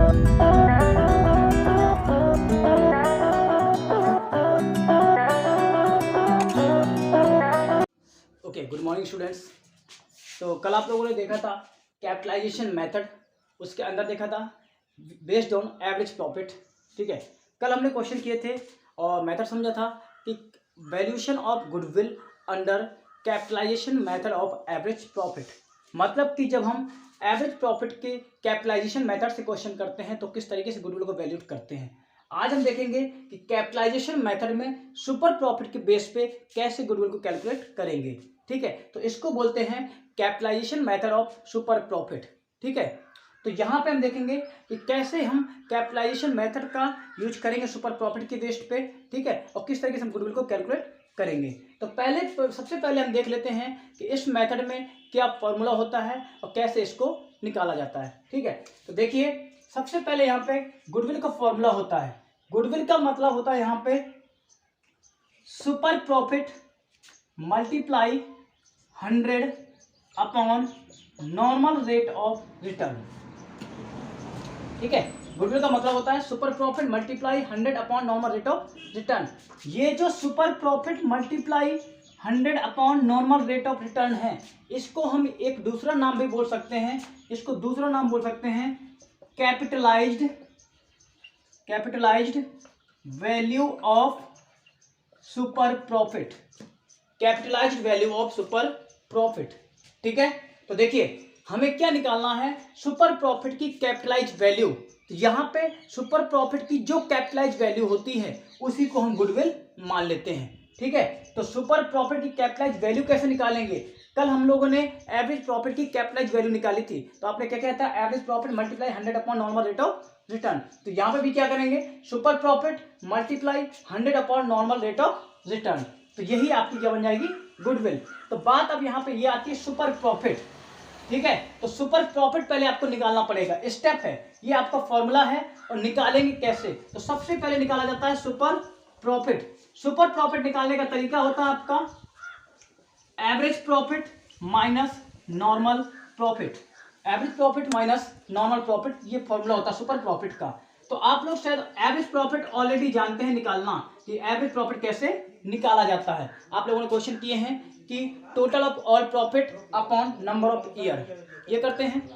Okay, good morning students. तो कल आप लोगों ने देखा था कैपिटलाइजेशन मेथड, उसके अंदर देखा था बेस्ड ऑन एवरेज प्रॉफिट। ठीक है, कल हमने क्वेश्चन किए थे और मेथड समझा था कि valuation of goodwill under capitalization method of average profit. मतलब कि जब हम एवरेज प्रॉफिट के कैपिटलाइजेशन मेथड से क्वेश्चन करते हैं तो किस तरीके से गुडविल को वैल्यूट करते हैं। आज हम देखेंगे कि कैपिटलाइजेशन मेथड में सुपर प्रॉफिट के बेस पे कैसे गुडविल को कैलकुलेट करेंगे। ठीक है, तो इसको बोलते हैं capitalization method of super profit. ठीक है, तो यहाँ पे हम देखेंगे कि कैसे हम कैपिटलाइजेशन मेथड का यूज करेंगे सुपर प्रॉफिट के बेस पे। ठीक है, और किस तरीके से हम गुडविल को कैलकुलेट करेंगे। तो सबसे पहले हम देख लेते हैं कि इस मेथड में क्या फॉर्मूला होता है और कैसे इसको निकाला जाता है। ठीक है, तो देखिए सबसे पहले यहाँ पे गुडविल का फॉर्मूला होता है। गुडविल का मतलब होता है यहाँ पे super profit multiply 100 upon normal rate of return. ठीक है, गुडविल का मतलब होता है super profit multiply 100 upon normal rate of return. ये जो super profit multiply 100 upon normal rate of return है, इसको हम एक दूसरा नाम भी बोल सकते हैं। इसको दूसरा नाम बोल सकते हैं capitalised value of super profit. Capitalised value of super profit. ठीक है, तो देखिए हमें क्या निकालना है, सुपर प्रॉफिट की कैपिटलाइज्ड वैल्यू। तो यहाँ पे सुपर प्रॉफिट की जो कैपिटलाइज्ड वैल्यू होती है उसी को हम गुडविल मान लेते हैं। ठीक है, तो सुपर प्रॉफिट की कैपिटलाइज्ड वैल्यू कैसे निकालेंगे। कल हम लोगों ने एवरेज प्रॉफिट की कैपिटलाइज्ड वैल्यू निकाली थी, तो आपने क्या कहता है average profit multiply 100 upon normal rate of return. तो यहाँ पे भी क्या करेंगे, super profit multiply 100 upon normal rate of return. तो यही आपकी क्या बन जाएगी, गुडविल। तो बात अब यहाँ पे ये आती है सुपर प्रॉफिट। ठीक है, तो सुपर प्रॉफिट पहले आपको निकालना पड़ेगा, स्टेप है, ये आपका फॉर्मूला है। और निकालेंगे कैसे, तो सबसे पहले निकाला जाता है सुपर प्रॉफिट। सुपर प्रॉफिट निकालने का तरीका होता है आपका average profit minus normal profit. Average profit minus normal profit, ये फॉर्मूला होता है सुपर प्रॉफिट का। तो आप लोग शायद एवरेज प्रॉफिट ऑलरेडी जानते हैं निकालना, कि एवरेज प्रॉफिट कैसे निकाला जाता है। आप लोगों ने क्वेश्चन किए हैं कि total of all profit upon number of year, ये करते हैं,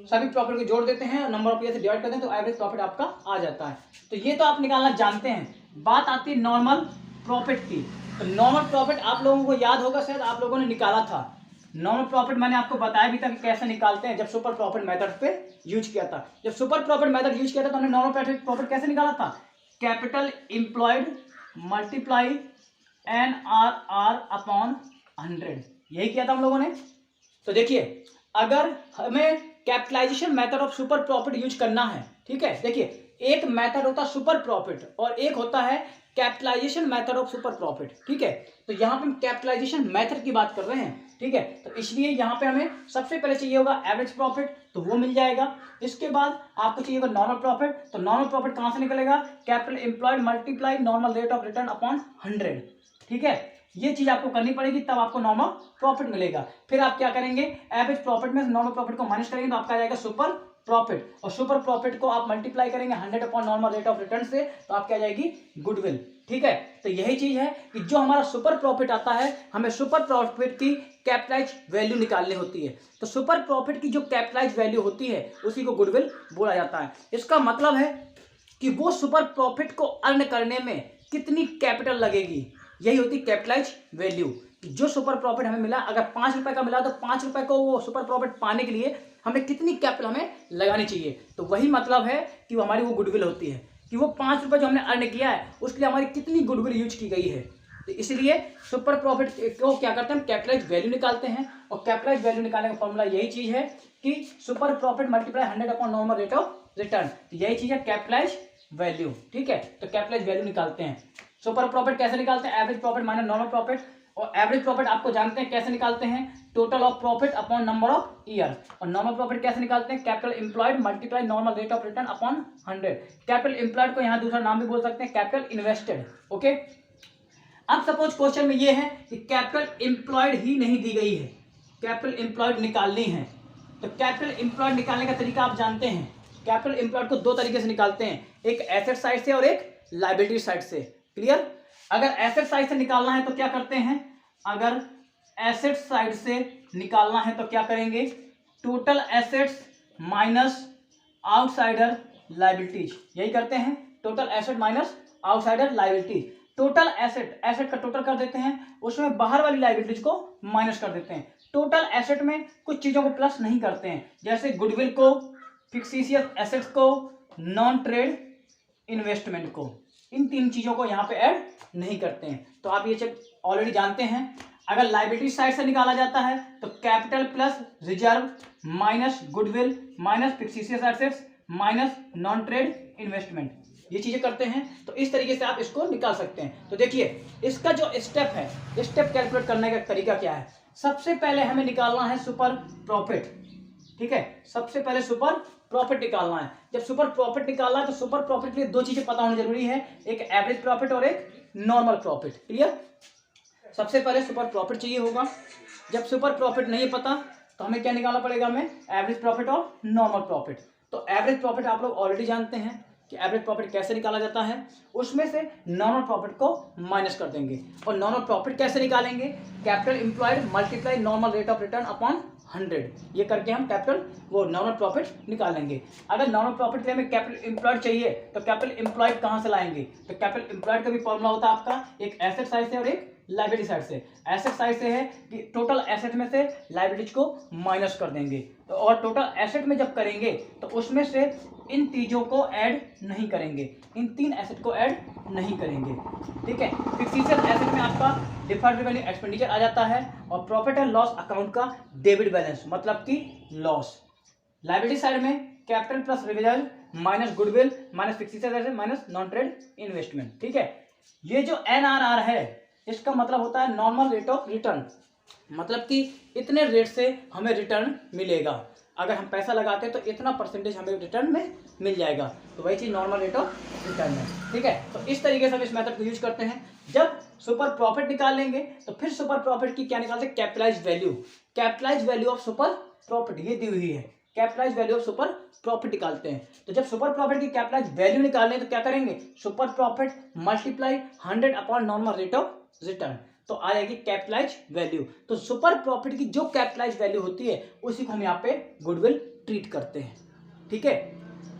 सभी प्रॉफिट को जोड़ देते हैं और नंबर ऑफ ईयर से डिवाइड करते हैं तो एवरेज प्रॉफिट आपका आ जाता है। तो ये तो आप निकालना जानते हैं। बात आती है नॉर्मल प्रॉफिट की। तो नॉर्मल प्रॉफिट आप लोगों को याद होगा, शायद आप लोगों ने निकाला था। नॉर्मल प्रॉफिट मैंने आपको बताया भी था कि कैसे निकालते हैं, जब सुपर प्रॉफिट मेथड पे यूज किया था। जब सुपर प्रॉफिट मेथड यूज किया था तो हमने नॉर्मल प्रॉफिट कैसे निकाला था, capital employed multiply NRR upon 100, यही किया था हम लोगों ने। तो देखिए अगर हमें capitalization method of super profit use करना है, ठीक है, देखिए एक मेथड होता है सुपर प्रॉफिट और एक होता है capitalization method of super profit. ठीक है, तो यहाँ पे हम कैपिटलाइजेशन मेथड की बात कर रहे हैं। ठीक है, तो इसलिए यहाँ पे हमें सबसे पहले चाहिए होगा एवरेज प्रॉफिट, तो वो मिल जाएगा। इसके बाद आपको चाहिए होगा नॉर्मल प्रॉफिट, तो नॉर्मल प्रॉफिट कहाँ से निकलेगा, capital employed multiply normal rate of return upon 100। ठीक है, ये चीज आपको करनी पड़ेगी, तब आपको नॉर्मल प्रॉफिट मिलेगा। फिर आप क्या करेंगे, एवरेज प्रॉफिट में नॉर्मल प्रॉफिट को माइनस करेंगे तो आपका आ जाएगा सुपर प्रॉफिट, और सुपर प्रॉफिट को आप मल्टीप्लाई करेंगे 100 upon normal rate of return से, तो आपकी आ जाएगी गुडविल। ठीक है, तो यही चीज है कि जो हमारा सुपर प्रॉफिट आता है, हमें सुपर प्रॉफिट की कैपिटलाइज वैल्यू निकालनी होती है। तो सुपर प्रॉफिट की जो कैपिटलाइज वैल्यू होती है उसी को गुडविल बोला जाता है। इसका मतलब है कि वो सुपर प्रॉफिट को अर्न करने में कितनी कैपिटल लगेगी, यही होती है कैपिटलाइज वैल्यू। जो सुपर प्रॉफिट हमें मिला, अगर 5 रुपए का मिला तो 5 रुपए को वो सुपर प्रॉफिट पाने के लिए हमें कितनी कैपिटल हमें लगानी चाहिए। तो वही मतलब है कि वो हमारी वो गुडविल होती है, कि वो 5 रुपए जो हमने अर्न किया है उसके लिए हमारी कितनी गुडविल यूज की गई है। तो इसलिए सुपर प्रॉफिट को क्या करते हैं, हम कैपिटलाइज वैल्यू निकालते हैं। और कैपिटलाइज वैल्यू निकालने का फॉर्मूला यही चीज है कि super profit multiply 100 upon normal rate of return. तो यही चीज है कैपिटलाइज वैल्यू। ठीक है, तो कैपिटलाइज वैल्यू निकालते हैं। सुपर प्रॉफिट कैसे निकालते हैं, average profit minus normal profit. और एवरेज प्रॉफिट आपको जानते हैं कैसे निकालते हैं, total of profit upon number of year. और नॉर्मल प्रॉफिट कैसे निकालते हैं, capital employed multiply normal rate of return upon 100। Capital employed को यहाँ दूसरा नाम भी बोल सकते हैं कैपिटल इन्वेस्टेड। ओके, अब सपोज क्वेश्चन में ये है कि कैपिटल एम्प्लॉयड ही नहीं दी गई है, कैपिटल एम्प्लॉयड निकालनी है। तो कैपिटल एम्प्लॉयड निकालने का तरीका आप जानते हैं, कैपिटल एम्प्लॉयड को दो तरीके से निकालते हैं, एक एसेट साइड से और एक लायबिलिटी साइड से। क्लियर? अगर एसेट साइड से निकालना है तो क्या करते हैं, अगर एसेट साइड से निकालना है तो क्या करेंगे, total assets minus outsider liabilities, यही करते हैं, total asset minus outsider liabilities. Total asset, asset का टोटल कर देते हैं, उसमें बाहर वाली लायबिलिटीज को माइनस कर देते हैं। टोटल एसेट में कुछ चीजों को प्लस नहीं करते हैं, जैसे गुडविल को, फिक्सिशियस एसेट्स को, नॉन ट्रेड इन्वेस्टमेंट को, इन तीन चीजों को यहाँ पे ऐड नहीं करते हैं। तो आप ये चीज ऑलरेडी जानते हैं। अगर लायबिलिटी साइड से निकाला जाता है तो capital plus reserve minus goodwill minus fictitious assets minus non trade investment, ये चीजें करते हैं। तो इस तरीके से आप इसको निकाल सकते हैं। तो देखिए इसका जो स्टेप है, स्टेप कैलकुलेट करने का तरीका क्या है। सबसे पहले हमें निकालना है सुपर प्रॉफिट, ठीक है, सबसे पहले सुपर प्रॉफिट निकालना है। जब सुपर प्रॉफिट निकालना है तो सुपर प्रॉफिट के लिए दो चीजें पता होनी जरूरी है, एक एवरेज प्रॉफिट और एक नॉर्मल प्रॉफिट। क्लियर? सबसे पहले सुपर प्रॉफिट चाहिए होगा। जब सुपर प्रॉफिट नहीं पता तो हमें क्या निकालना पड़ेगा, हमें एवरेज प्रॉफिट और नॉर्मल प्रॉफिट। तो एवरेज प्रॉफिट आप लोग ऑलरेडी जानते हैं कि एवरेज प्रॉफिट कैसे निकाला जाता है, उसमें से नॉर्मल प्रॉफिट को माइनस कर देंगे। और नॉर्मल प्रॉफिट कैसे निकालेंगे, capital employed multiply normal rate of return upon 100, ये करके हम कैपिटल वो नॉर्मल प्रॉफिट निकालेंगे। अगर नॉर्मल प्रॉफिट के लिए हमें कैपिटल एम्प्लॉयड चाहिए तो कैपिटल एम्प्लॉयड कहाँ से लाएंगे, तो कैपिटल एम्प्लॉयड का भी फॉर्मूला होता है आपका, एक एसेट साइड से और एक लायबिलिटी साइड से। एसेट साइड से है कि टोटल एसेट में से लायबिलिटीज को माइनस कर देंगे, तो और टोटल एसेट में जब करेंगे तो उसमें से इन चीजों को ऐड नहीं करेंगे, इन तीन एसेट को ऐड नहीं करेंगे, ठीक है। फिक्सिशियस एसेट में आपका डिफर्ड रेवेन्यू एक्सपेंडिचर आ जाता है और प्रॉफिट एंड लॉस अकाउंट का डेबिट बैलेंस मतलब कि लॉस। लायबिलिटी साइड में capital plus reserve minus goodwill minus fictitious asset minus non trade investment, ठीक है। ये जो NRR है इसका मतलब होता है नॉर्मल रेट ऑफ रिटर्न, मतलब कि इतने रेट से हमें रिटर्न मिलेगा, अगर हम पैसा लगाते हैं तो इतना परसेंटेज हमें रिटर्न में मिल जाएगा, तो वही चीज नॉर्मल रेट ऑफ रिटर्न है, ठीक है। तो इस तरीके से हम इस मेथड को यूज करते हैं। जब सुपर प्रॉफिट निकाल लेंगे तो फिर सुपर प्रॉफिट की क्या निकालते हैं, capitalised value, capitalised value of super profit ये दी हुई है, capitalized value of super profit निकालते हैं। तो जब सुपर प्रॉफिट की कैपिटलाइज्ड वैल्यू निकालने तो क्या करेंगे, super profit multiply 100 upon normal rate of return, तो आ जाएगी कैपिटलाइज वैल्यू। तो सुपर प्रॉफिट की जो कैपिटलाइज वैल्यू होती है उसी को हम यहाँ पे गुडविल ट्रीट करते हैं, ठीक है।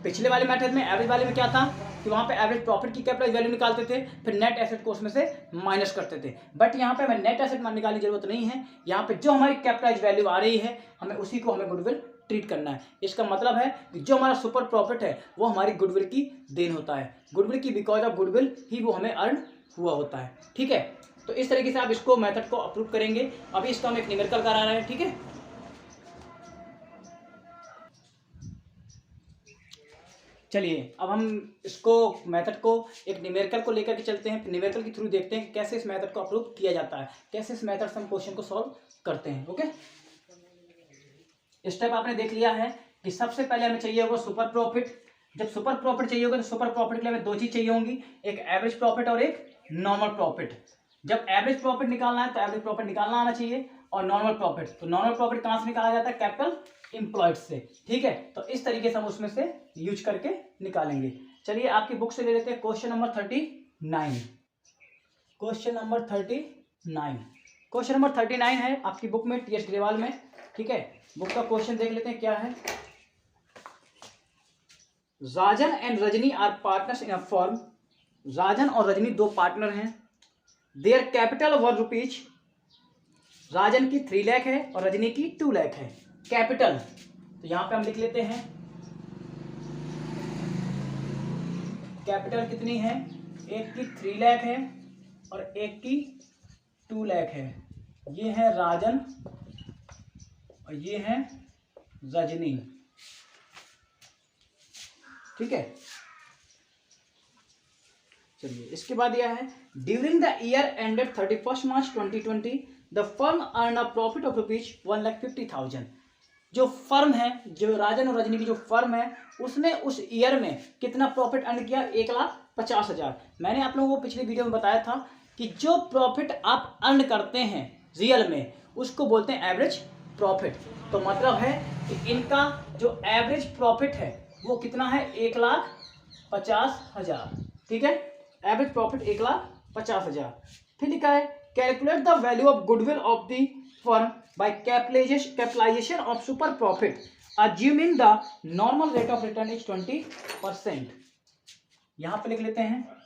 पिछले वाले मेथड में एवरेज वाले में क्या था कि वहां पे एवरेज प्रॉफिट की कैपिटलाइज वैल्यू निकालते थे, फिर नेट एसेट को उसमें से माइनस करते थे, बट यहाँ पे हमें नेट एसेट निकालने की जरूरत नहीं है। यहाँ पे जो हमारी कैपिटलाइज वैल्यू आ रही है हमें उसी को हमें गुडविल ट्रीट करना है। इसका मतलब है कि जो हमारा सुपर प्रॉफिट है वो हमारी गुडविल की देन होता है, गुडविल की बिकॉज ऑफ गुडविल ही वो हमें अर्न हुआ होता है, ठीक है। तो इस तरीके से आप इसको मेथड को अप्रूव करेंगे। अभी इसका हम एक न्यूमेरिकल करा रहे हैं, ठीक है। चलिए अब हम इसको मेथड को एक न्यूमेरिकल को लेकर के चलते हैं, न्यूमेरिकल के थ्रू देखते हैं कैसे इस मेथड को अप्रूव किया जाता है, कैसे इस मेथड से हम क्वेश्चन को सॉल्व करते हैं। ओके, स्टेप आपने देख लिया है कि सबसे पहले हमें चाहिए होगा सुपर प्रॉफिट। जब सुपर प्रॉफिट चाहिए होगा तो सुपर प्रॉफिट के लिए हमें दो चीज चाहिए होंगी, एक एवरेज प्रॉफिट और एक नॉर्मल प्रॉफिट। जब एवरेज प्रॉफिट निकालना है तो एवरेज प्रॉफिट निकालना आना चाहिए, और नॉर्मल प्रॉफिट, तो नॉर्मल प्रॉफिट कहां से निकाला जाता है, कैपिटल एम्प्लॉयड से, ठीक है। तो इस तरीके से हम उसमें से यूज करके निकालेंगे। चलिए आपकी बुक से ले लेते हैं question number 39। Question number 39, question number 39 है आपकी बुक में, TS ग्रेवाल में, ठीक है। बुक का क्वेश्चन देख लेते हैं क्या है। Rajan and Rajni are partners in a firm. Rajan और रजनी दो पार्टनर हैं। Their capital 1 rupees. राजन की 3 लाख है और रजनी की 2 लाख है कैपिटल। तो यहां पे हम लिख लेते हैं कैपिटल कितनी है, एक की 3 लाख है और एक की 2 लाख है। ये है राजन और ये है रजनी, ठीक है। चलिए इसके बाद यह है, during the year ended 31 March 2020 the firm earn a profit of rupees 1,50,000। जो फर्म है, जो राजन और रजनी की जो फर्म है, उसने उस ईयर में कितना प्रॉफिट अर्न किया, 1,50,000। मैंने आप लोगों को पिछली वीडियो में बताया था कि जो प्रॉफिट आप अर्न करते हैं रियल में उसको बोलते हैं एवरेज प्रॉफिट। तो मतलब है कि इनका जो एवरेज प्रॉफिट है वो कितना है 1,50,000, ठीक है। Average profit 1,50,000। फिर लिखा है calculate the value of goodwill of the firm by capitalization of super profit assuming the normal rate of return is 20%। यहां पे लिख लेते हैं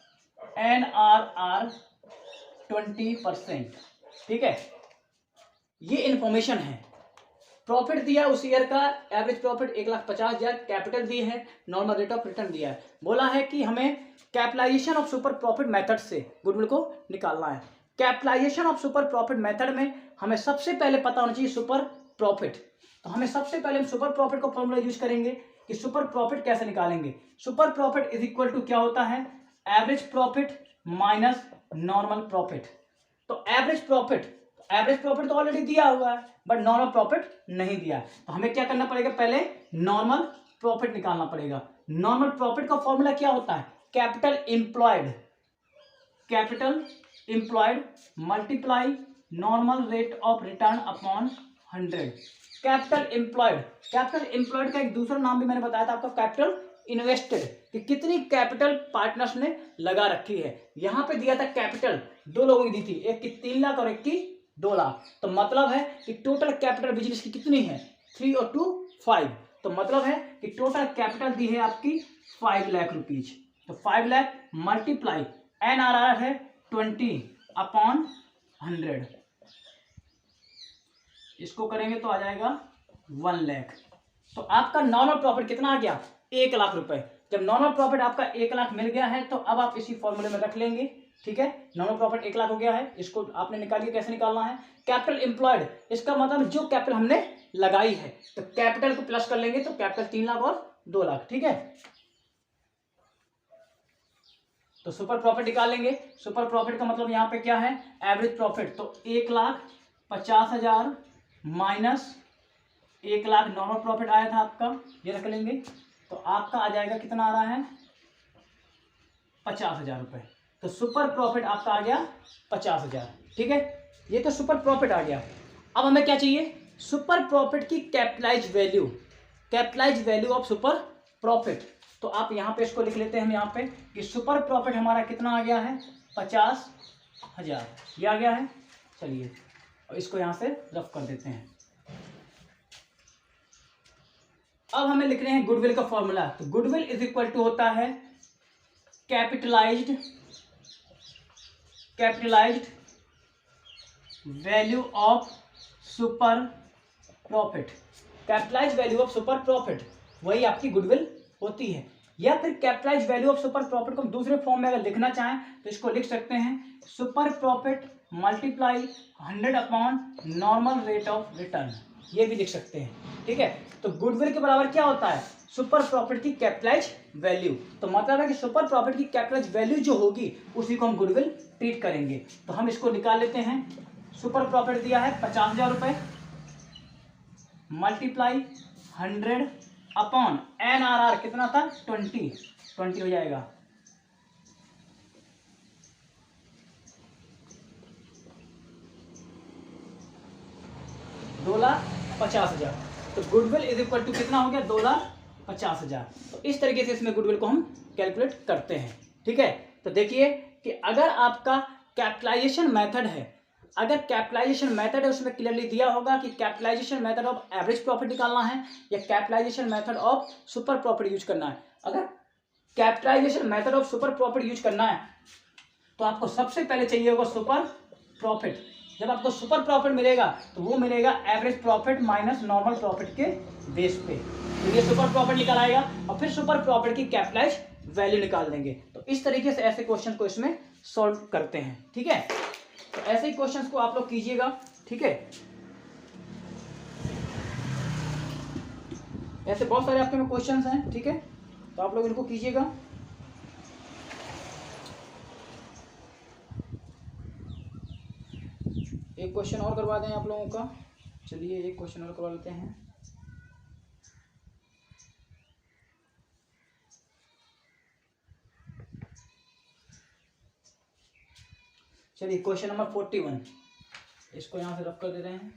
NRR 20%, ठीक है। ये इंफॉर्मेशन है। प्रॉफिट दिया उस ईयर का, एवरेज प्रॉफिट 1,50,000, कैपिटल दी है, नॉर्मल रेट ऑफ रिटर्न दिया है। बोला है कि हमें capitalization of super profit method से गुडविल को निकालना है। Capitalization of super profit method में हमें सबसे पहले पता होना चाहिए सुपर प्रॉफिट। तो हमें सबसे पहले हम सुपर प्रॉफिट का फॉर्मूला यूज करेंगे कि सुपर प्रॉफिट कैसे निकालेंगे। Super profit is equal to क्या होता है, average profit minus normal profit. तो एवरेज प्रॉफिट तो ऑलरेडी दिया हुआ है, बट नॉर्मल प्रॉफिट नहीं दिया। तो हमें क्या करना पड़ेगा, पहले नॉर्मल प्रॉफिट निकालना पड़ेगा। नॉर्मल प्रॉफिट का फॉर्मूला क्या होता है, capital employed multiply normal rate of return upon 100। Capital employed का एक दूसरा नाम भी मैंने बताया था आपका, कैपिटल इन्वेस्टेड, कि कितनी कैपिटल पार्टनर्स ने लगा रखी है। यहां पे दिया था कैपिटल, दो लोगों की दी थी, एक की 3 लाख और एक की 2 लाख। तो मतलब है कि टोटल कैपिटल बिजनेस की कितनी है, 3 और 2 5। तो मतलब है कि टोटल कैपिटल दी है आपकी 5 लाख रुपीज। तो 5 लाख मल्टीप्लाई NRR है 20/100, इसको करेंगे तो आ जाएगा 1 लाख। तो आपका नॉर्मल प्रॉफिट कितना आ गया, 1 लाख रुपए। जब नॉर्मल प्रॉफिट आपका 1 लाख मिल गया है तो अब आप इसी फॉर्मूले में रख लेंगे, ठीक है। नॉर्मल प्रॉफिट 1 लाख हो गया है, इसको आपने निकालिए। कैसे निकालना है, कैपिटल एम्प्लॉयड, इसका मतलब जो कैपिटल हमने लगाई है, तो कैपिटल को प्लस कर लेंगे, तो कैपिटल 3 लाख और 2 लाख, ठीक है। तो सुपर प्रॉफिट निकाल लेंगे। सुपर प्रॉफिट का मतलब यहाँ पे क्या है, एवरेज प्रॉफिट। तो 1,50,000 माइनस 1 लाख नॉर्मल प्रॉफिट आया था आपका, ये रख लेंगे। तो आपका आ जाएगा, कितना आ रहा है, 50,000 रुपए। तो सुपर प्रॉफिट आपका आ गया 50,000, ठीक है। ये तो सुपर प्रॉफिट आ गया। अब हमें क्या चाहिए, सुपर प्रॉफिट की capitalize value of super profit. तो आप यहां पे इसको लिख लेते हैं हम यहां पे कि सुपर प्रॉफिट हमारा कितना आ गया है, 50,000, ये आ गया है। चलिए और इसको यहां से रफ कर देते हैं। अब हमें लिख रहे हैं गुडविल का फॉर्मूला। तो गुडविल इज इक्वल टू होता है capitalized value of super profit. Capitalize value of super profit वही आपकी गुडविल होती है। या फिर capitalize value of super profit को हम दूसरे फॉर्म में अगर लिखना चाहें तो इसको लिख सकते हैं super profit multiply 100 upon normal rate of return, ये भी लिख सकते हैं, ठीक है। तो गुडविल के बराबर क्या होता है, सुपर प्रॉफिट की कैपिटलाइज वैल्यू। तो मतलब है कि सुपर प्रॉफिट की कैपिटलाइज वैल्यू जो होगी उसी को हम गुडविल ट्रीट करेंगे। तो हम इसको निकाल लेते हैं। सुपर प्रॉफिट दिया है 50,000 रुपए मल्टीप्लाई 100 अपॉन NRR कितना था, 20 हो जाएगा। $2,50,000। तो गुडविल इज इक्वल टू कितना हो गया, 2,50,000। तो इस तरीके से इसमें गुडविल को हम कैलकुलेट करते हैं, ठीक है। तो देखिए कि अगर आपका कैपिटलाइजेशन मेथड है, उसमें क्लियरली दिया होगा कि capitalization method of average profit निकालना है या capitalization method of super profit use करना है। अगर capitalization method of super profit use करना है तो आपको सबसे पहले चाहिए होगा सुपर प्रॉफिट। जब आपको सुपर प्रॉफिट मिलेगा तो वो मिलेगा average profit minus normal profit के बेस पे, तो ये सुपर प्रॉफिट निकल आएगा। और फिर सुपर प्रॉफिट की कैपिटलाइज वैल्यू निकाल देंगे। तो इस तरीके से ऐसे क्वेश्चन को इसमें सॉल्व करते हैं, ठीक है। तो ऐसे ही क्वेश्चंस को आप लोग कीजिएगा, ठीक है। ऐसे बहुत सारे आपके में क्वेश्चंस हैं, ठीक है, तो आप लोग इनको कीजिएगा। एक क्वेश्चन और करवा दें आप लोगों का। चलिए एक क्वेश्चन और करवा लेते हैं। चलिए क्वेश्चन नंबर 41, इसको यहां से रख कर दे रहे हैं।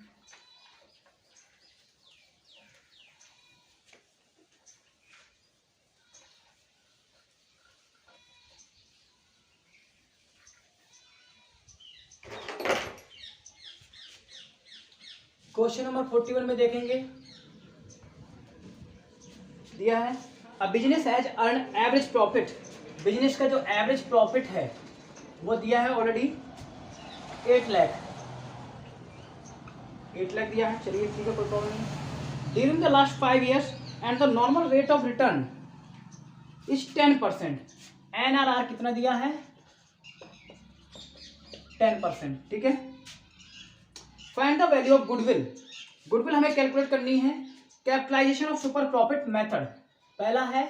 क्वेश्चन नंबर 41 में देखेंगे, दिया है a business has earn average profit. Business का जो एवरेज प्रॉफिट है वो दिया है ऑलरेडी 8 लाख दिया है। चलिए ठीक है, कोई प्रॉब्लम नहीं। During the last 5 years and the normal rate of return is 10%। NRR कितना दिया है? 10%। ठीक है। Find the value of goodwill. Goodwill हमें कैलकुलेट करनी है। Capitalization of super profit method, पहला है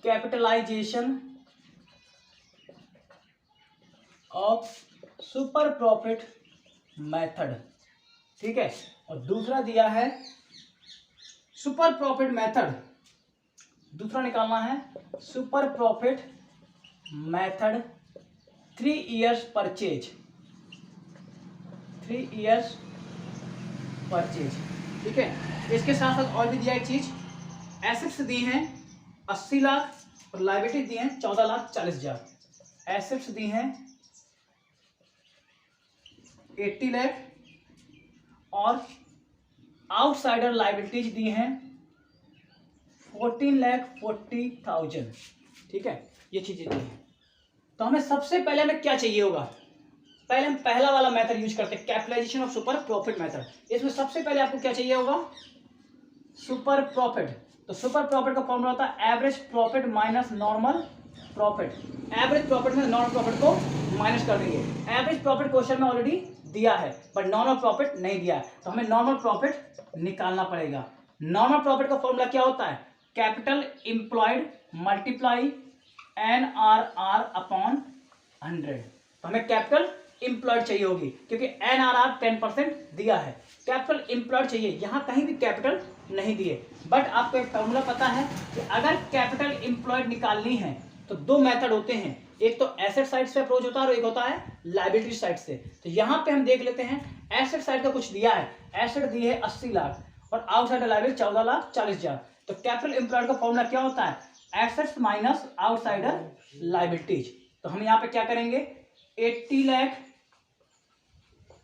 capitalization of super profit method, ठीक है। और दूसरा दिया है सुपर प्रॉफिट मेथड, दूसरा निकालना है super profit method 3 years purchase, 3 years purchase, ठीक है। इसके साथ साथ और भी दिया एक चीज, एसेट्स दी हैं 80 लाख और लायबिलिटी दी हैं 14,40,000। एसेट्स दी हैं 80 लाख और आउटसाइडर लायबिलिटीज दी हैं 14,40,000, ठीक है। ये चीजें दी हैं। तो हमें सबसे पहले हमें क्या चाहिए होगा? पहले हम पहला वाला मेथड यूज करते हैं, capitalization of super profit method. इसमें सबसे पहले आपको क्या चाहिए होगा? Super profit. तो सुपर प्रॉफिट का फॉर्मूला होता है average profit minus normal profit. Average profit में नॉर्मल प्रॉफिट को माइनस कर देंगे। एवरेज प्रॉफिट क्वेश्चन में ऑलरेडी दिया है बट नॉर्मल प्रॉफिट नहीं दिया है, तो हमें नॉर्मल प्रॉफिट निकालना पड़ेगा। नॉर्मल प्रॉफिट का फॉर्मूला क्या होता है? Capital employed multiply NRR upon 100। तो हमें कैपिटल एम्प्लॉयड चाहिए होगी क्योंकि NRR 10% दिया है। कैपिटल एम्प्लॉयड चाहिए, यहां कहीं भी कैपिटल नहीं दिए। बट आपको एक फॉर्मूला पता है कि अगर कैपिटल एम्प्लॉयड निकालनी है तो दो मेथड होते हैं, एक तो एसेट साइड से अप्रोच होता है और एक होता है लायबिलिटी साइड से। तो यहां पे हम देख लेते हैं, एसेट साइड का कुछ दिया है, एसेट दी है 80 लाख और आउटसाइड लायबिलिटी 14,40,000। तो कैपिटल एम्प्लॉयड का फॉर्मूला क्या होता है? Assets minus outsider liabilities. तो हम यहां पे क्या करेंगे? 80 लाख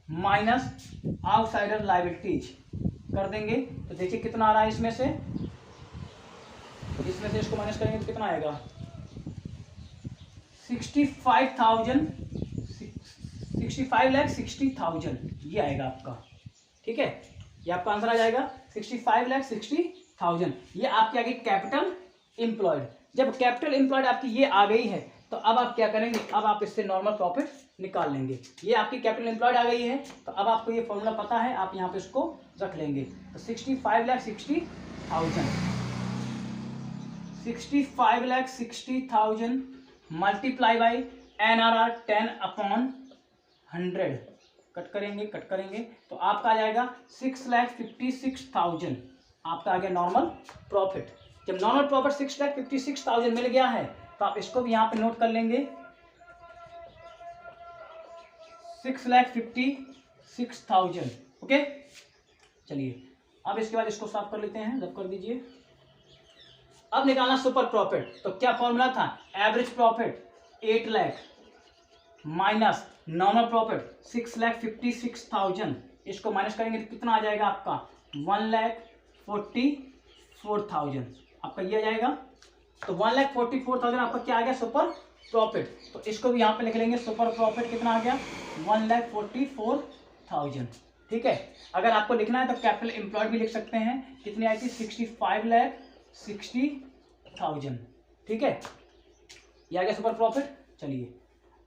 माइनस आउटसाइडर लायबिलिटीज कर देंगे। तो देखिए कितना आ रहा है इसमें से इसको माइनस करेंगे तो कितना आएगा? 65,60,000 ये आएगा आपका, ठीक है। ये आपका आंसर आ जाएगा 65,60,000। ये आपकी आ गई कैपिटल एम्प्लॉयड। जब कैपिटल एम्प्लॉयड आपकी ये आ गई है तो अब आप क्या करेंगे? अब आप इससे नॉर्मल प्रॉफिट निकाल लेंगे। ये आपकी कैपिटल एम्प्लॉयड आ गई है तो अब आपको ये फॉर्मूला पता है, आप यहाँ पे इसको रख लेंगे। तो 65,60,000 65,60,000 multiply by NRR 10 upon 100 cut करेंगे तो आपका आ जाएगा 6,56,000। आपका आ गया नॉर्मल प्रॉफिट। जब नॉर्मल प्रॉफिट 6,56,000 मिल गया है तो आप इसको भी यहां पे नोट कर लेंगे, 6,56,000। ओके, चलिए अब इसके बाद इसको साफ कर लेते हैं, रब कर दीजिए। अब निकालना सुपर प्रॉफिट। तो क्या फॉर्मूला था? Average profit 8 lakh minus normal profit 6,56,000। इसको माइनस करेंगे तो कितना आ जाएगा आपका? 1,44,000 आपका ये आ जाएगा। तो 1,44,000 आपका क्या आ गया? Super profit. तो इसको भी यहाँ पे लिख लेंगे, सुपर प्रॉफिट कितना आ गया? 1,44,000, ठीक है। अगर आपको लिखना है तो कैपिटल एम्प्लॉयड भी लिख सकते हैं। कितनी आई थी? 65,60,000, ठीक है। ये आ गया सुपर प्रॉफिट। चलिए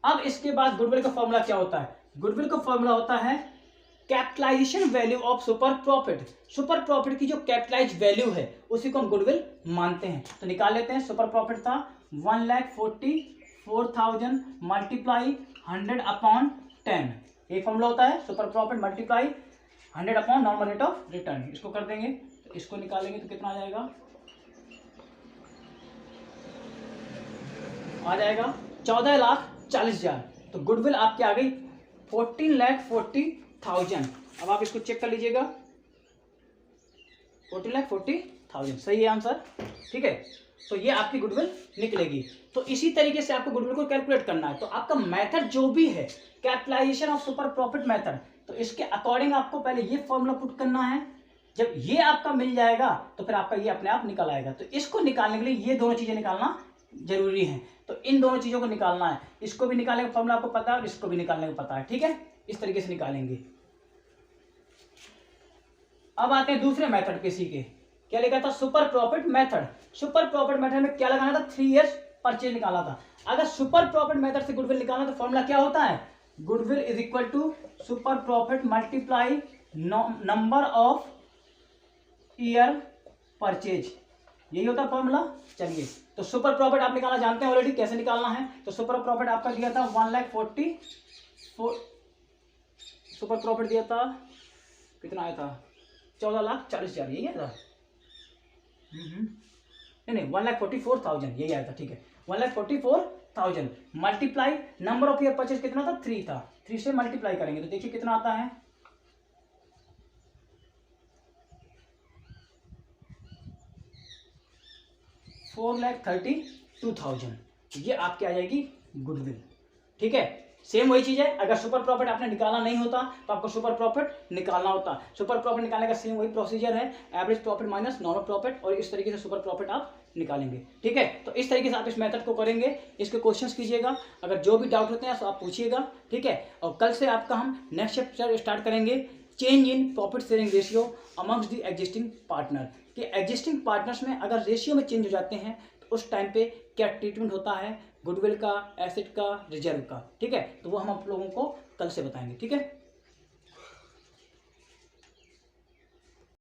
अब इसके बाद गुडविल का फॉर्मूला क्या होता है? गुडविल का फॉर्मूला होता है capitalization value of super profit. Super profit की जो कैपिटलाइज वैल्यू है उसी को हम गुडविल मानते हैं। तो निकाल लेते हैं। सुपर प्रॉफिट था 1,44,000 मल्टीप्लाई 100 अपॉन 10। ये फॉर्मूला होता है super profit multiply 100 upon normal rate of return. इसको कर देंगे तो इसको निकालेंगे तो कितना आ जाएगा? आ जाएगा 14,40,000। तो गुडविल आपकी आ गई 14,40,000। अब आप इसको चेक कर लीजिएगा, 14,40,000 सही है आंसर, ठीक है। तो ये आपकी गुडविल निकलेगी। तो इसी तरीके से आपको गुडविल को कैलकुलेट करना है। तो आपका मेथड जो भी है capitalization of super profit method, तो इसके अकॉर्डिंग आपको पहले ये फॉर्मूला पुट करना है। जब ये आपका मिल जाएगा तो फिर आपका ये अपने आप निकल आएगा। तो इसको निकालने के लिए ये दोनों चीजें निकालना जरूरी है। तो इन दोनों चीजों को निकालना है, इसको भी निकालने का फॉर्मूला आपको पता है और इसको भी निकालने का पता है, ठीक है। इस तरीके से निकालेंगे। अब आते हैं दूसरे मेथड पे, सीखे क्या लिखा था, super profit method. Super profit method में क्या लगाना था, 3 years परचेज निकाला था। अगर सुपर प्रॉफिट मेथड से गुडविल निकालना तो फॉर्मूला क्या होता है, goodwill is equal to super profit multiply number of year purchase, यही होता है फॉर्मूला। चलिए, तो सुपर प्रॉफिट आप निकालना जानते हैं ऑलरेडी, कैसे निकालना है। तो सुपर प्रॉफिट आपका दिया था 1,44,000, सुपर प्रॉफिट दिया था कितना आया था, 14,40,000, यही आया था। नहीं 1,44,000 यही आया था, ठीक है। 1,44,000 multiply number of year purchase कितना था, 3 था। 3 से मल्टीप्लाई करेंगे तो देखिए कितना आता है, 4,32,000। ये आपकी आ जाएगी गुडविल, ठीक है। सेम वही चीज है, अगर सुपर प्रॉफिट आपने निकालना नहीं होता तो आपको सुपर प्रॉफिट निकालना होता। सुपर प्रॉफिट निकालने का सेम वही प्रोसीजर है, average profit minus normal profit, और इस तरीके से सुपर प्रॉफिट आप निकालेंगे, ठीक है। तो इस तरीके से आप इस मेथड को करेंगे। इसके क्वेश्चंस कीजिएगा, अगर जो भी डाउट होते हैं तो आप पूछिएगा, ठीक है। और कल से आपका हम नेक्स्ट चैप्टर स्टार्ट करेंगे, change in profit sharing ratio amongst the existing partner, कि एग्जिस्टिंग पार्टनर्स में अगर रेशियो में चेंज हो जाते हैं तो उस टाइम पे क्या ट्रीटमेंट होता है गुडविल का, एसेट का, रिजर्व का, ठीक है। तो वो हम आप लोगों को कल से बताएंगे, ठीक है।